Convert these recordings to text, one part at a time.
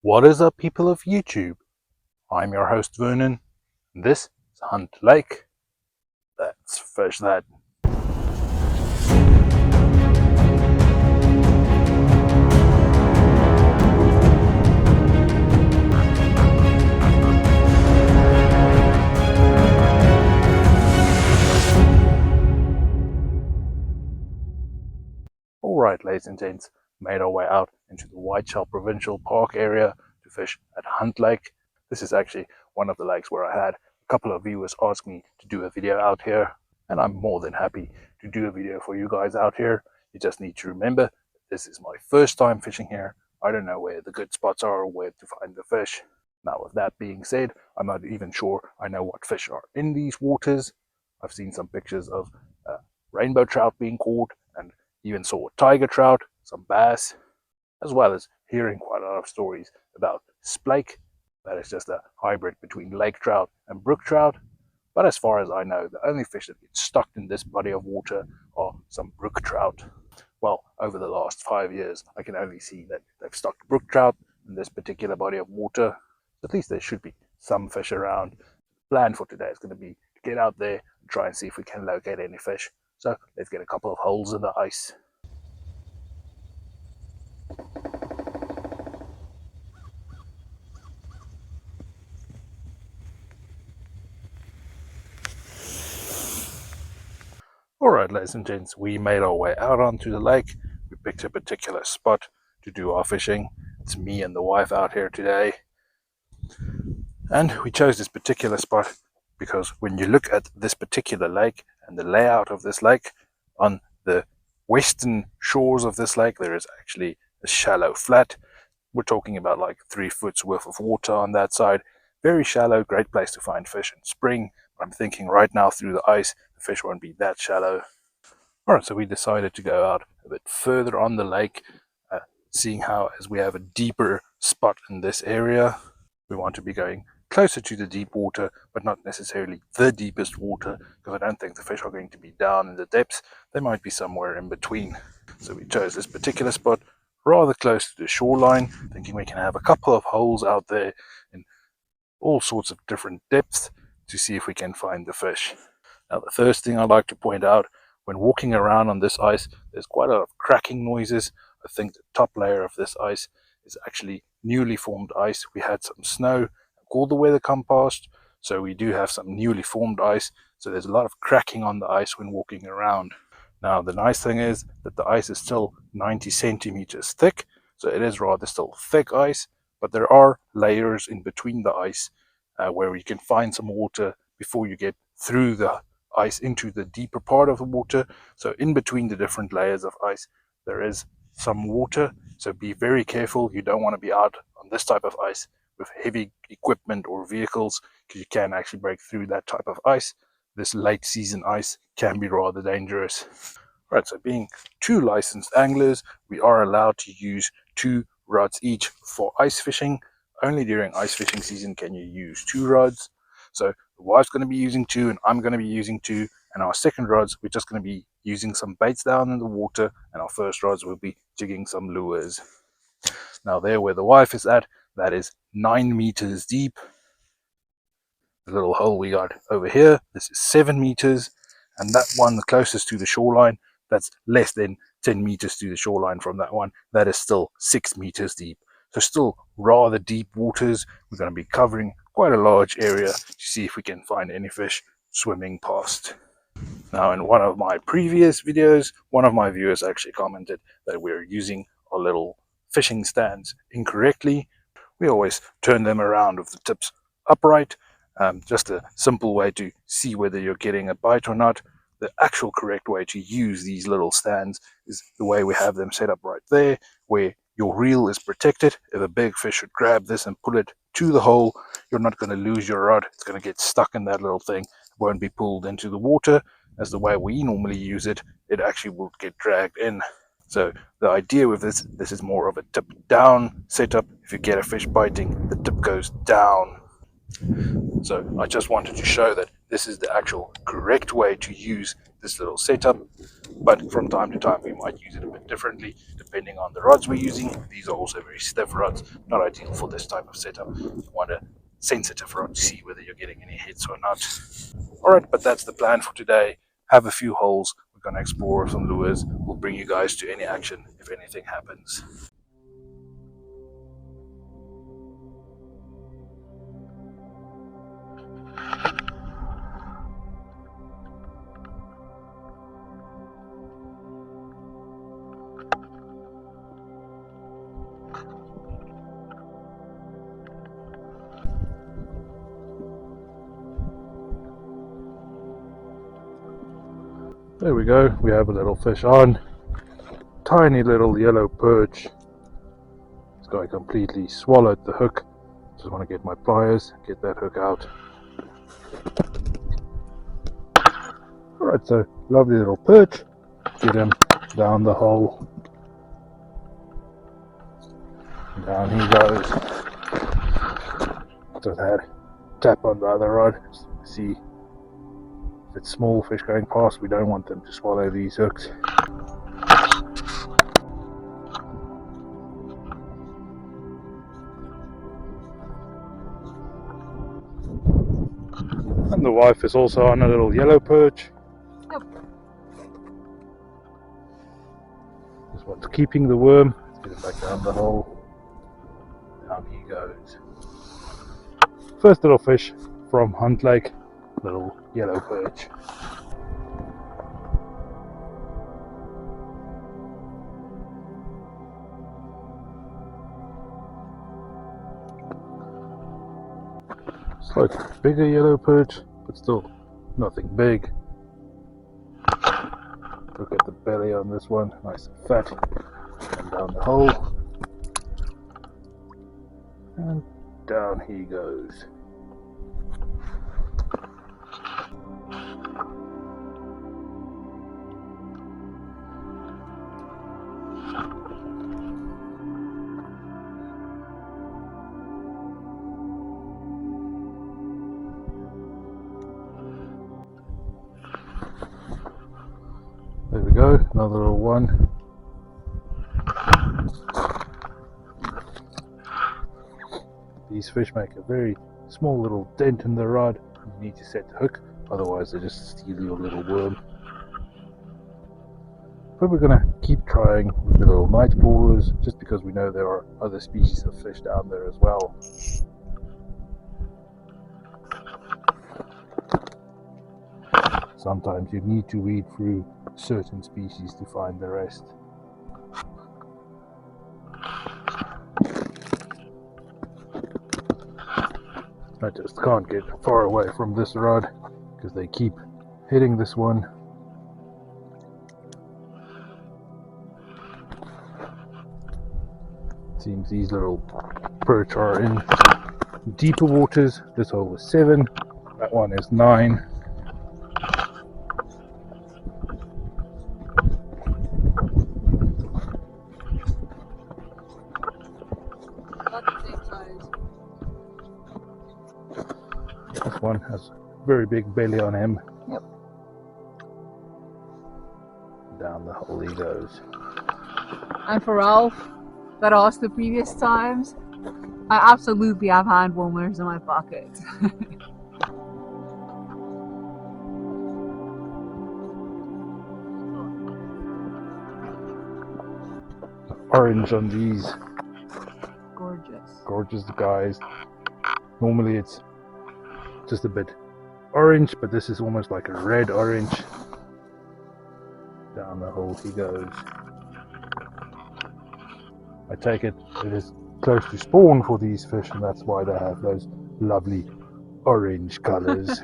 What is up, people of YouTube? I'm your host Vernon, and this is Hunt Lake. Let's fish that. Alright, ladies and gents, made our way out into the Whiteshell Provincial Park area to fish at Hunt Lake. This is actually one of the lakes where I had a couple of viewers ask me to do a video out here, and I'm more than happy to do a video for you guys out here. You just need to remember, this is my first time fishing here. I don't know where the good spots are or where to find the fish. Now, with that being said, I'm not even sure I know what fish are in these waters. I've seen some pictures of rainbow trout being caught, and even saw tiger trout, some bass, as well as hearing quite a lot of stories about splake. That is just a hybrid between lake trout and brook trout. But as far as I know, the only fish that get stuck in this body of water are some brook trout. Well, over the last 5 years, I can only see that they've stuck brook trout in this particular body of water. At least there should be some fish around. The plan for today is going to be to get out there and try and see if we can locate any fish. So let's get a couple of holes in the ice. Alright, ladies and gents, we made our way out onto the lake. We picked a particular spot to do our fishing. It's me and the wife out here today. And we chose this particular spot because when you look at this particular lake and the layout of this lake, on the western shores of this lake there is actually a shallow flat. We're talking about like 3 foot's worth of water on that side. Very shallow, great place to find fish in spring. But I'm thinking right now through the ice the fish won't be that shallow. Alright, so we decided to go out a bit further on the lake, seeing how as we have a deeper spot in this area, we want to be going closer to the deep water, but not necessarily the deepest water, because I don't think the fish are going to be down in the depths. They might be somewhere in between. So we chose this particular spot rather close to the shoreline, thinking we can have a couple of holes out there in all sorts of different depths to see if we can find the fish. Now, the first thing I'd like to point out, when walking around on this ice, there's quite a lot of cracking noises. I think the top layer of this ice is actually newly formed ice. We had some snow, all the weather come past, so we do have some newly formed ice, so there's a lot of cracking on the ice when walking around. Now, the nice thing is that the ice is still 90 centimeters thick, so it is rather still thick ice, but there are layers in between the ice where you can find some water before you get through the ice into the deeper part of the water. So in between the different layers of ice there is some water, so be very careful. You don't want to be out on this type of ice with heavy equipment or vehicles, because you can actually break through that type of ice. This late season ice can be rather dangerous. Right, so being 2 licensed anglers, we are allowed to use 2 rods each for ice fishing. Only during ice fishing season can you use 2 rods. So the wife's going to be using 2 and I'm going to be using 2, and our second rods we're just going to be using some baits down in the water, and our first rods will be jigging some lures. Now, there where the wife is at, that is 9 meters deep. The little hole we got over here, this is 7 meters, and that one, the closest to the shoreline, that's less than 10 meters to the shoreline from that one. That is still 6 meters deep. So still rather deep waters. We're going to be covering quite a large area to see if we can find any fish swimming past. Now, in one of my previous videos, one of my viewers actually commented that we're using our little fishing stands incorrectly. We always turn them around with the tips upright. Just a simple way to see whether you're getting a bite or not. The actual correct way to use these little stands is the way we have them set up right there, where your reel is protected. If a big fish should grab this and pull it to the hole, you're not going to lose your rod. It's going to get stuck in that little thing. It won't be pulled into the water. As the way we normally use it, it actually will get dragged in. So the idea with this is more of a tip down setup. If you get a fish biting, the tip goes down. So I just wanted to show that this is the actual correct way to use this little setup, but from time to time we might use it a bit differently depending on the rods we're using. These are also very stiff rods, not ideal for this type of setup. You want a sensitive rod to see whether you're getting any hits or not. Alright, but that's the plan for today. Have a few holes, we're going to explore some lures, we'll bring you guys to any action if anything happens. There we go, we have a little fish on. Tiny little yellow perch. This guy completely swallowed the hook. Just want to get my pliers, get that hook out. Alright, so lovely little perch. Get him down the hole. Down he goes. Just had tap on the other rod. See, if it's small fish going past, we don't want them to swallow these hooks. And the wife is also on a little yellow perch. Yep. This one's keeping the worm. Let's get him back down the hole. Down he goes. First little fish from Hunt Lake, little yellow perch. Slightly bigger yellow perch, but still nothing big. Look at the belly on this one, nice and fat. And down the hole. And down he goes. There we go, another little one. These fish make a very small little dent in the rod. You need to set the hook, otherwise they just steal your little worm. But we're going to keep trying with the little night boilers, just because we know there are other species of fish down there as well. Sometimes you need to weed through certain species to find the rest. I just can't get far away from this rod because they keep hitting this one. Seems these little perch are in deeper waters. This hole is 7, that one is 9. This one has a very big belly on him. Yep. Down the hole he goes. And for Ralph, that asked the previous times, I absolutely have hand warmers in my pocket. Orange on these. Gorgeous. Gorgeous guys. Normally it's just a bit orange, but this is almost like a red orange. Down the hole he goes. I take it is close to spawn for these fish, and that's why they have those lovely orange colors.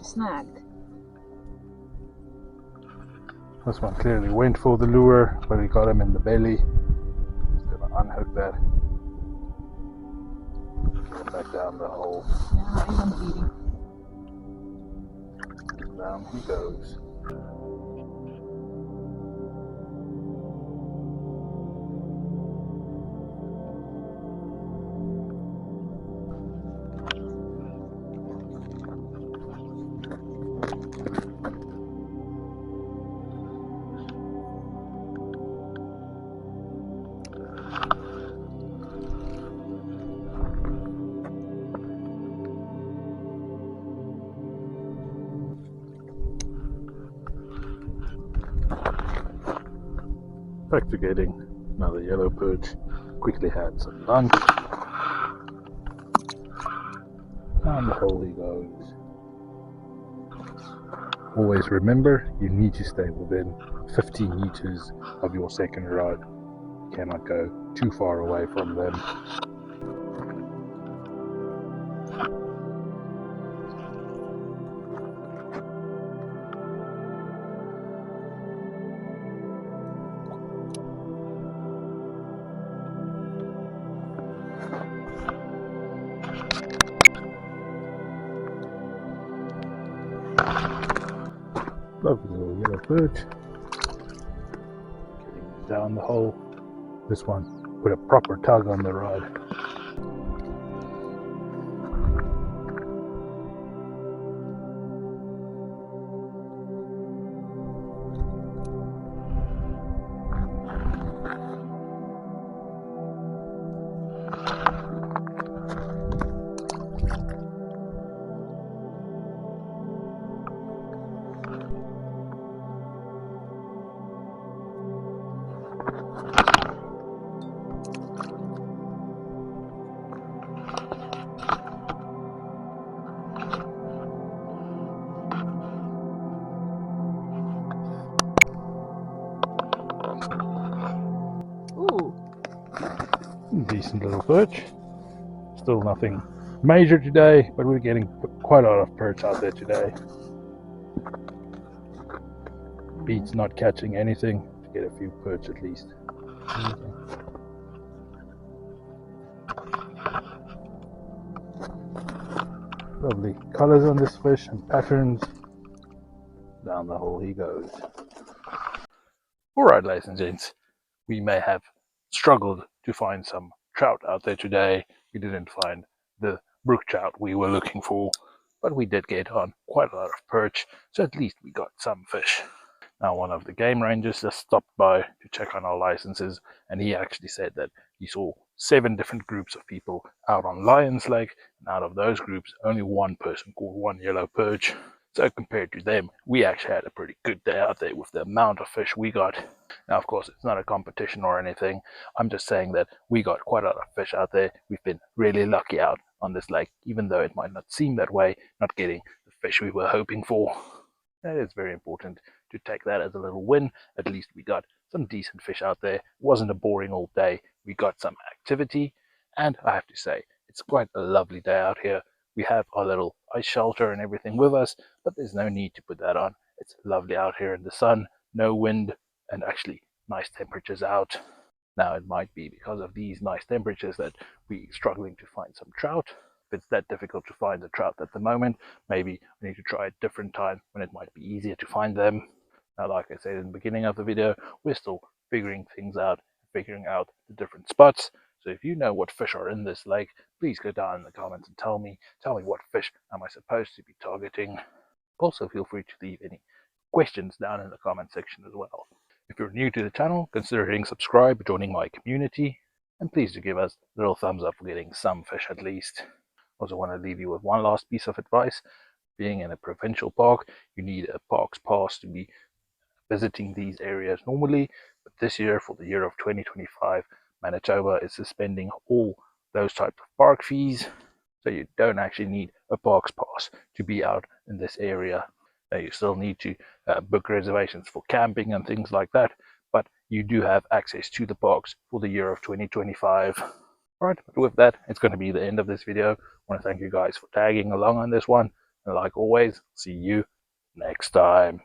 Snagged. This one clearly went for the lure, but we got him in the belly. Just gonna unhook that. Go back down the hole. Yeah, I'm bleeding. down he goes. Back to getting another yellow perch. Quickly had some lunch. Down the hole he goes. Always remember, you need to stay within 15 meters of your second rod. You cannot go too far away from them. Lovely little yellow perch. Getting down the hole. This one put a proper tug on the rod. Decent little perch. Still nothing major today, but we're getting quite a lot of perch out there today. Beats not catching anything to get a few perch at least. Lovely colors on this fish and patterns. Down the hole he goes. Alright, ladies and gents, we may have struggled to find some trout out there today. We didn't find the brook trout we were looking for, but we did get on quite a lot of perch, so at least we got some fish. Now, one of the game rangers just stopped by to check on our licenses, and he actually said that he saw 7 different groups of people out on Lions Lake, and out of those groups, only one person caught one yellow perch. So compared to them, we actually had a pretty good day out there with the amount of fish we got. Now, of course, it's not a competition or anything. I'm just saying that we got quite a lot of fish out there. We've been really lucky out on this lake, even though it might not seem that way, not getting the fish we were hoping for. That is very important to take that as a little win. At least we got some decent fish out there. It wasn't a boring old day. We got some activity, and I have to say, it's quite a lovely day out here. We have our little ice shelter and everything with us, but there's no need to put that on. It's lovely out here in the sun, no wind, and actually nice temperatures out. Now, it might be because of these nice temperatures that we're struggling to find some trout. If it's that difficult to find the trout at the moment, maybe we need to try a different time when it might be easier to find them. Now, like I said in the beginning of the video, we're still figuring things out, figuring out the different spots. So if you know what fish are in this lake, please go down in the comments and tell me what fish am I supposed to be targeting. Also, feel free to leave any questions down in the comment section as well. If you're new to the channel, consider hitting subscribe, joining my community, and please do give us a little thumbs up for getting some fish at least. Also want to leave you with one last piece of advice. Being in a provincial park, you need a parks pass to be visiting these areas normally, but this year, for the year of 2025, Manitoba is suspending all those types of park fees, so you don't actually need a parks pass to be out in this area. Now, you still need to book reservations for camping and things like that, but you do have access to the parks for the year of 2025. Alright, but with that, it's going to be the end of this video. I want to thank you guys for tagging along on this one, and like always, see you next time.